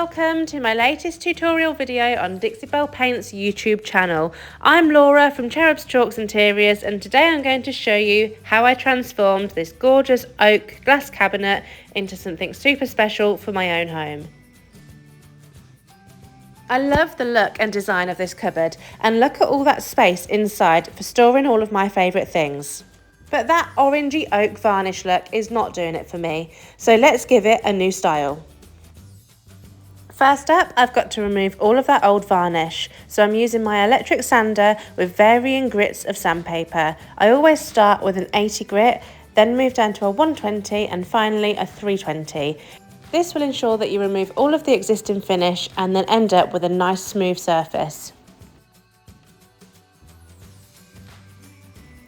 welcome to my latest tutorial video on Dixie Belle Paint's YouTube channel. I'm Laura from Cherished Interiors, and today I'm going to show you how I transformed this gorgeous oak glass cabinet into something super special for my own home. I love the look and design of this cupboard, and look at all that space inside for storing all of my favourite things. But that orangey oak varnish look is not doing it for me, so let's give it a new style. First up, I've got to remove all of that old varnish, so I'm using my electric sander with varying grits of sandpaper. I always start with an 80 grit, then move down to a 120 and finally a 320. This will ensure that you remove all of the existing finish and then end up with a nice smooth surface.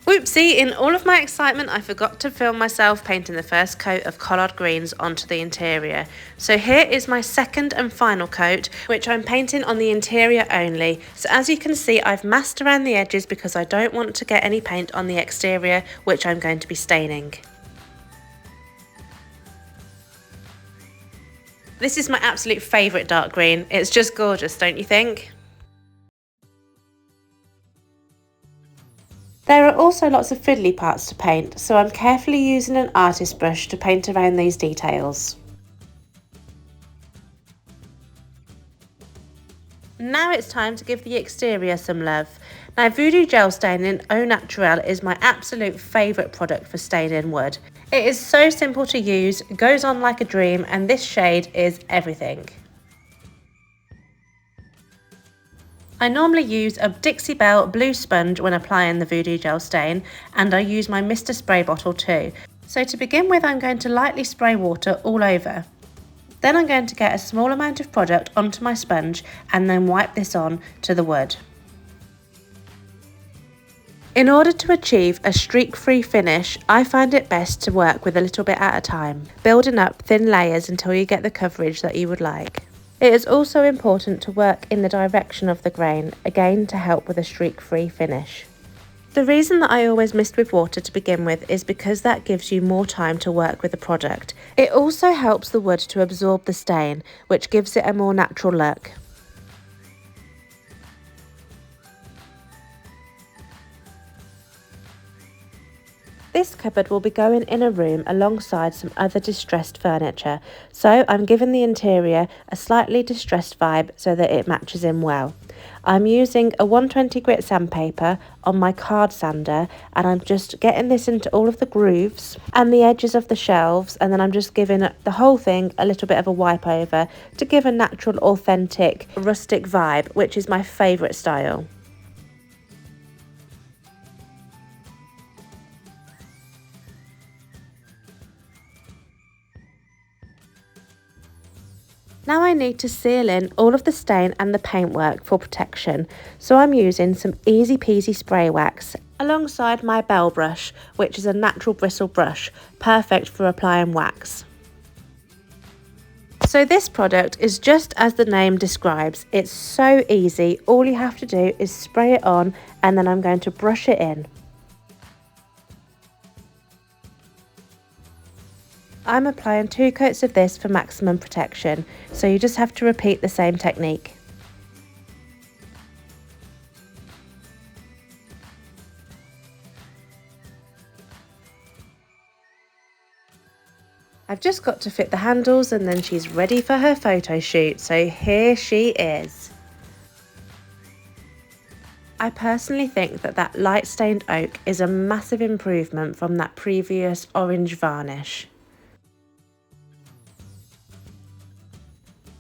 Oopsie, in all of my excitement I forgot to film myself painting the first coat of collard greens onto the interior. So here is my second and final coat, which I'm painting on the interior only. So as you can see, I've masked around the edges because I don't want to get any paint on the exterior, which I'm going to be staining. This is my absolute favourite dark green. It's just gorgeous, don't you think? There are also lots of fiddly parts to paint, so I'm carefully using an artist brush to paint around these details. Now it's time to give the exterior some love. Now Voodoo gel staining au naturel is my absolute favourite product for staining wood. It is so simple to use, goes on like a dream, and this shade is everything. I normally use a Dixie Belle blue sponge when applying the Voodoo gel stain, and I use my Mr. Spray bottle too. So to begin with, I'm going to lightly spray water all over. Then I'm going to get a small amount of product onto my sponge and then wipe this on to the wood. In order to achieve a streak-free finish, I find it best to work with a little bit at a time, building up thin layers until you get the coverage that you would like. It is also important to work in the direction of the grain, again to help with a streak-free finish. The reason that I always mist with water to begin with is because that gives you more time to work with the product. It also helps the wood to absorb the stain, which gives it a more natural look. This cupboard will be going in a room alongside some other distressed furniture, so I'm giving the interior a slightly distressed vibe so that it matches in well. I'm using a 120 grit sandpaper on my card sander, and I'm just getting this into all of the grooves and the edges of the shelves, and then I'm just giving the whole thing a little bit of a wipe over to give a natural, authentic, rustic vibe, which is my favourite style. Now I need to seal in all of the stain and the paintwork for protection, so I'm using some easy peasy spray wax alongside my Belle brush, which is a natural bristle brush, perfect for applying wax. So this product is just as the name describes. It's so easy, all you have to do is spray it on and then I'm going to brush it in. I'm applying 2 coats of this for maximum protection, so you just have to repeat the same technique. I've just got to fit the handles and then she's ready for her photo shoot, so here she is. I personally think that light stained oak is a massive improvement from that previous orange varnish.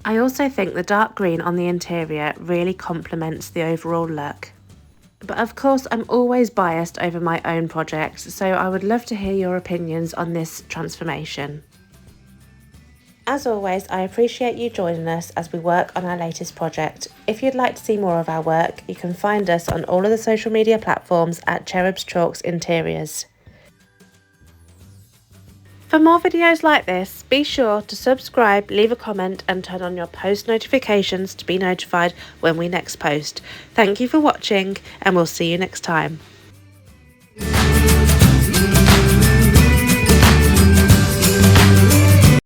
I also think the dark green on the interior really complements the overall look. But of course I'm always biased over my own projects, so I would love to hear your opinions on this transformation. As always, I appreciate you joining us as we work on our latest project. If you'd like to see more of our work, you can find us on all of the social media platforms at Cherished Interiors. For more videos like this, be sure to subscribe, leave a comment and turn on your post notifications to be notified when we next post. Thank you for watching, and we'll see you next time.